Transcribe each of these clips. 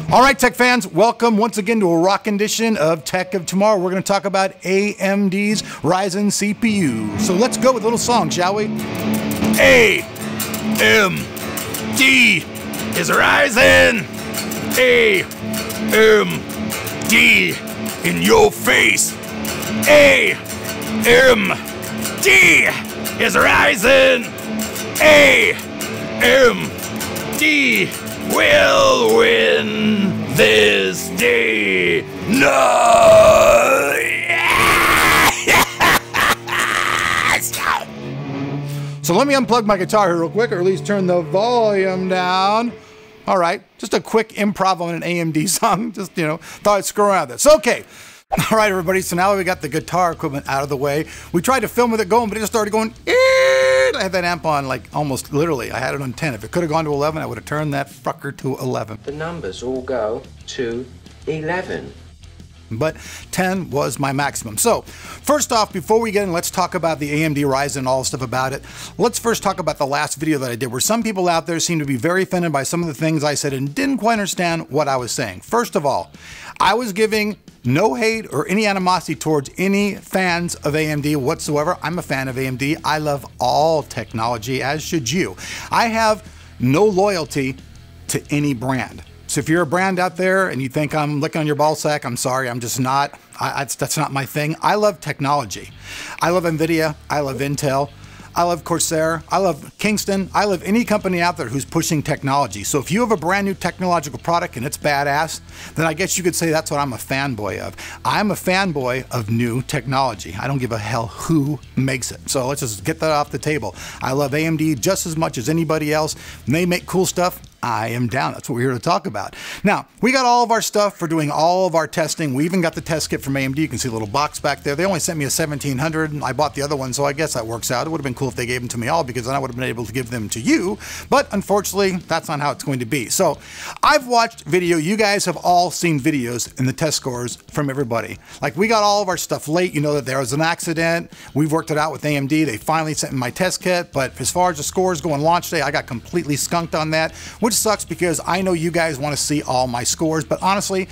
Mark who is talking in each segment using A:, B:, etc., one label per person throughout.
A: All right, tech fans, welcome once again to a rockin' edition of Tech of Tomorrow. We're going to talk about AMD's Ryzen CPU. So let's go with a little song, shall we? AMD is Ryzen. AMD in your face. AMD is Ryzen. AMD will win this day. No! So let me unplug my guitar here real quick, or at least turn the volume down. All right, just a quick improv on an AMD song. Just, thought I'd screw around with this. Okay. All right, everybody, so now that we got the guitar equipment out of the way, we tried to film with it going, but it just started going, I had that amp on like almost literally. I had it on 10. If it could have gone to 11, I would have turned that fucker to 11.
B: The numbers all go to 11.
A: But 10 was my maximum. So first off, before we get in, let's talk about the AMD Ryzen and all the stuff about it. Let's first talk about the last video that I did, where some people out there seem to be very offended by some of the things I said and didn't quite understand what I was saying. First of all, I was giving no hate or any animosity towards any fans of AMD whatsoever. I'm a fan of AMD. I love all technology, as should you. I have no loyalty to any brand. So if you're a brand out there and you think I'm licking on your ball sack, I'm sorry, I'm just not. That's not my thing. I love technology. I love NVIDIA. I love Intel. I love Corsair. I love Kingston. I love any company out there who's pushing technology. So if you have a brand new technological product and it's badass, then I guess you could say that's what I'm a fanboy of. I'm a fanboy of new technology. I don't give a hell who makes it. So let's just get that off the table. I love AMD just as much as anybody else. When they make cool stuff, I am down. That's what we're here to talk about. Now, we got all of our stuff for doing all of our testing. We even got the test kit from AMD. You can see a little box back there. They only sent me a 1700, and I bought the other one, so I guess that works out. It would have been cool if they gave them to me all, because then I would have been able to give them to you. But unfortunately, that's not how it's going to be. So I've watched video. You guys have all seen videos in the test scores from everybody. Like, we got all of our stuff late. You know that there was an accident. We've worked it out with AMD. They finally sent me my test kit. But as far as the scores go on launch day, I got completely skunked on that, which sucks because I know you guys want to see all my scores. But honestly,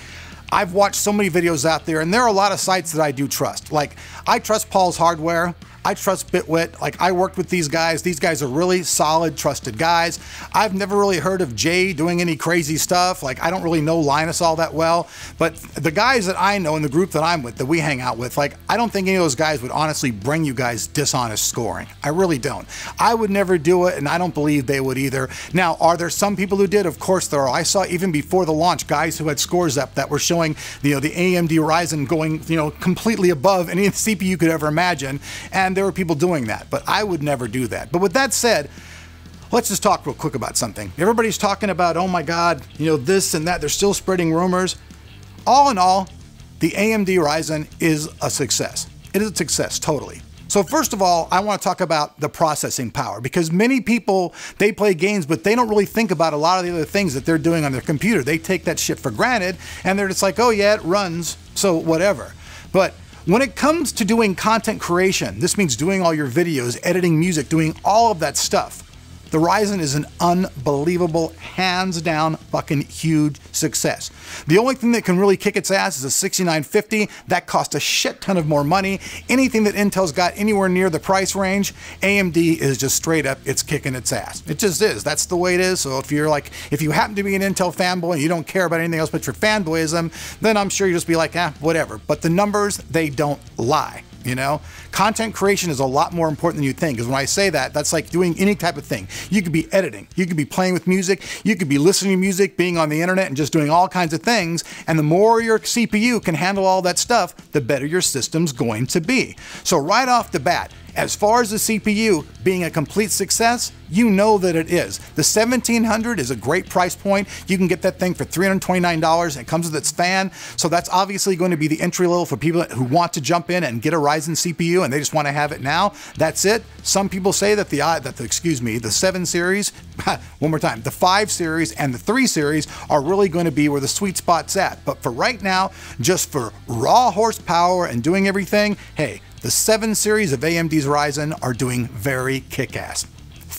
A: I've watched so many videos out there, and there are a lot of sites that I do trust. Like, I trust Paul's Hardware. I trust Bitwit. Like, I worked with these guys. These guys are really solid, trusted guys. I've never really heard of Jay doing any crazy stuff. Like, I don't really know Linus all that well. But the guys that I know in the group that I'm with, that we hang out with, like, I don't think any of those guys would honestly bring you guys dishonest scoring. I really don't. I would never do it, and I don't believe they would either. Now, are there some people who did? Of course there are. I saw even before the launch guys who had scores up that were showing, the AMD Ryzen going, completely above any CPU you could ever imagine. And there were people doing that, but I would never do that. But with that said, let's just talk real quick about something. Everybody's talking about, oh my God, this and that. They're still spreading rumors. All in all, the AMD Ryzen is a success. It is a success, totally. So first of all, I want to talk about the processing power, because many people, they play games, but they don't really think about a lot of the other things that they're doing on their computer. They take that shit for granted, and they're just like, oh yeah, it runs, so whatever. But when it comes to doing content creation, this means doing all your videos, editing music, doing all of that stuff, the Ryzen is an unbelievable, hands down, fucking huge success. The only thing that can really kick its ass is a 6950. That costs a shit ton of more money. Anything that Intel's got anywhere near the price range, AMD is just straight up, it's kicking its ass. It just is. That's the way it is. So if you happen to be an Intel fanboy and you don't care about anything else but your fanboyism, then I'm sure you just be like, whatever. But the numbers, they don't lie. Content creation is a lot more important than you think, because when I say that, that's like doing any type of thing. You could be editing, you could be playing with music, you could be listening to music, being on the internet, and just doing all kinds of things. And the more your CPU can handle all that stuff, the better your system's going to be. So right off the bat, as far as the CPU being a complete success, you know that it is. The 1700 is a great price point. You can get that thing for $329. It comes with its fan. So that's obviously going to be the entry level for people who want to jump in and get a Ryzen CPU and they just want to have it now. That's it. Some people say that the 7 series, one more time, the 5 series and the 3 series are really going to be where the sweet spot's at. But for right now, just for raw horsepower and doing everything, hey, the 7 series of AMD's Ryzen are doing very kick-ass.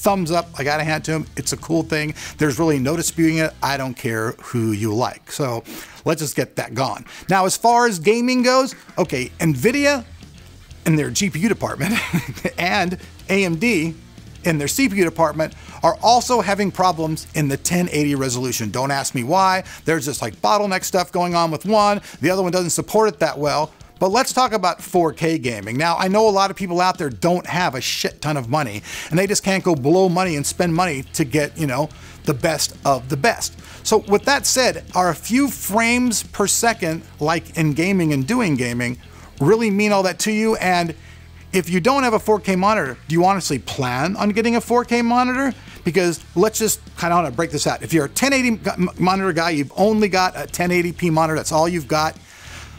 A: thumbs up. I gotta hand it to him. It's a cool thing. There's really no disputing it. I don't care who you like. So let's just get that gone. Now, as far as gaming goes, okay, NVIDIA in their GPU department and AMD in their CPU department are also having problems in the 1080 resolution. Don't ask me why. There's just like bottleneck stuff going on with one. The other one doesn't support it that well. But let's talk about 4K gaming. Now, I know a lot of people out there don't have a shit ton of money and they just can't go blow money and spend money to get, you know, the best of the best. So with that said, are a few frames per second, like in gaming and doing gaming, really mean all that to you? And if you don't have a 4K monitor, do you honestly plan on getting a 4K monitor? Because let's just kind of want to break this out. If you're a 1080 monitor guy, you've only got a 1080p monitor, that's all you've got.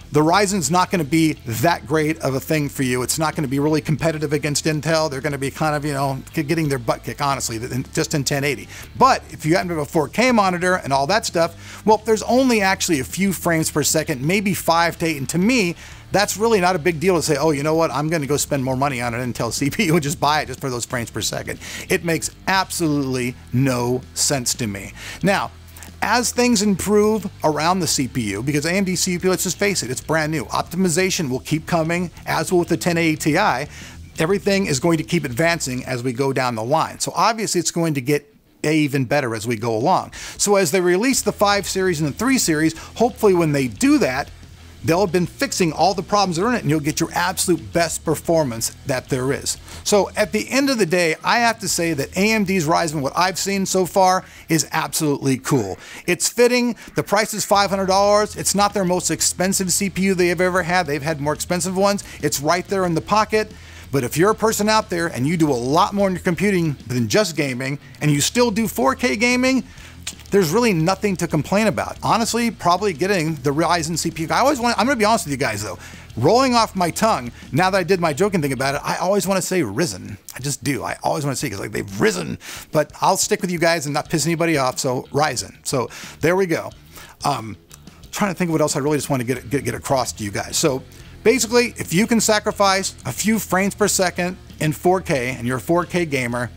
A: The Ryzen's not going to be that great of a thing for you. It's not going to be really competitive against Intel. They're going to be kind of, you know, getting their butt kicked, honestly, just in 1080. But if you happen to have a 4K monitor and all that stuff, well, there's only actually a few frames per second, maybe 5 to 8. And to me, that's really not a big deal to say, oh, you know what, I'm going to go spend more money on an Intel CPU and just buy it just for those frames per second. It makes absolutely no sense to me. Now, as things improve around the CPU, because AMD CPU, let's just face it, it's brand new. Optimization will keep coming, as will with the 1080 Ti. Everything is going to keep advancing as we go down the line. So obviously it's going to get even better as we go along. So as they release the 5 series and the 3 series, hopefully when they do that, they'll have been fixing all the problems that are in it and you'll get your absolute best performance that there is. So at the end of the day, I have to say that AMD's Ryzen, what I've seen so far, is absolutely cool. It's fitting. The price is $500. It's not their most expensive CPU they've ever had. They've had more expensive ones. It's right there in the pocket. But if you're a person out there and you do a lot more in your computing than just gaming, and you still do 4K gaming, there's really nothing to complain about. Honestly, probably getting the Ryzen CPU. I'm gonna be honest with you guys though, rolling off my tongue, now that I did my joking thing about it, I always wanna say risen. I just do, I always wanna say, because like they've risen, but I'll stick with you guys and not piss anybody off, so Ryzen. So there we go. Trying to think of what else I really just want to get across to you guys. So basically, if you can sacrifice a few frames per second in 4K and you're a 4K gamer,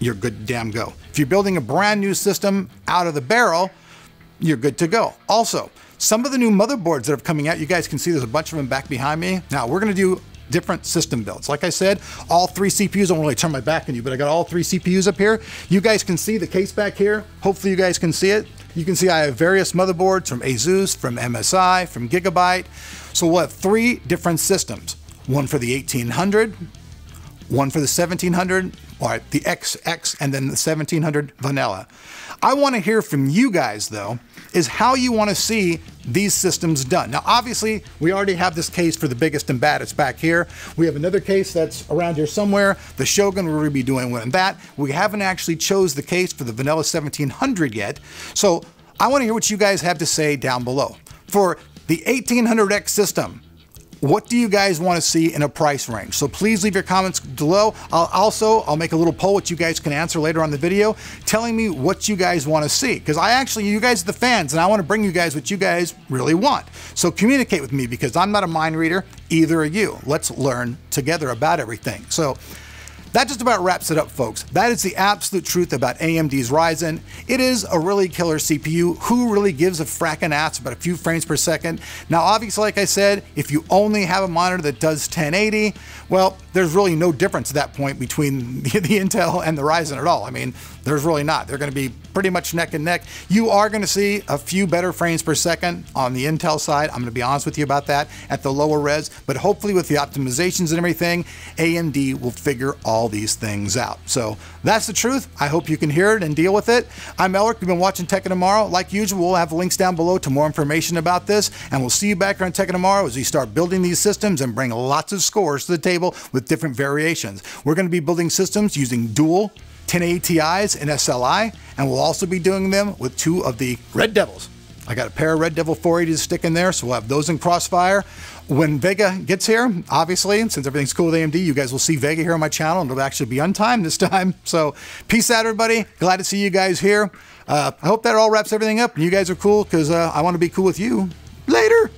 A: you're good to damn go. If you're building a brand new system out of the barrel, you're good to go. Also, some of the new motherboards that are coming out, you guys can see there's a bunch of them back behind me. Now, we're gonna do different system builds. Like I said, all 3 CPUs, I don't really turn my back on you, but I got all 3 CPUs up here. You guys can see the case back here. Hopefully you guys can see it. You can see I have various motherboards from ASUS, from MSI, from Gigabyte. So we'll have 3 different systems. One for the 1800, one for the 1700, or the XX, and then the 1700 vanilla. I want to hear from you guys though, is how you want to see these systems done. Now obviously we already have this case for the biggest and baddest back here. We have another case that's around here somewhere. The Shogun, we're going to be doing one in that. We haven't actually chose the case for the vanilla 1700 yet. So I want to hear what you guys have to say down below. For the 1800X system, what do you guys want to see in a price range? So please leave your comments below. I'll make a little poll which you guys can answer later on the video, telling me what you guys want to see. Because you guys are the fans, and I want to bring you guys what you guys really want. So communicate with me, because I'm not a mind reader, either are you. Let's learn together about everything. So that just about wraps it up, folks. That is the absolute truth about AMD's Ryzen. It is a really killer CPU. Who really gives a frackin' ass about a few frames per second? Now, obviously, like I said, if you only have a monitor that does 1080, well, there's really no difference at that point between the Intel and the Ryzen at all. I mean, there's really not. They're going to be pretty much neck and neck. You are going to see a few better frames per second on the Intel side. I'm going to be honest with you about that at the lower res, but hopefully with the optimizations and everything, AMD will figure all these things out. So that's the truth. I hope you can hear it and deal with it. I'm Elric. You've been watching Tech Tomorrow. Like usual, we'll have links down below to more information about this, and we'll see you back here on Tech Tomorrow as we start building these systems and bring lots of scores to the table with different variations. We're going to be building systems using dual 1080 Ti's and SLI, and we'll also be doing them with 2 of the Red Devils. I got a pair of Red Devil 480s to stick in there, so we'll have those in crossfire. When Vega gets here, obviously, and since everything's cool with AMD, you guys will see Vega here on my channel, and it'll actually be on time this time. So peace out, everybody. Glad to see you guys here. I hope that all wraps everything up, and you guys are cool, because I want to be cool with you. Later.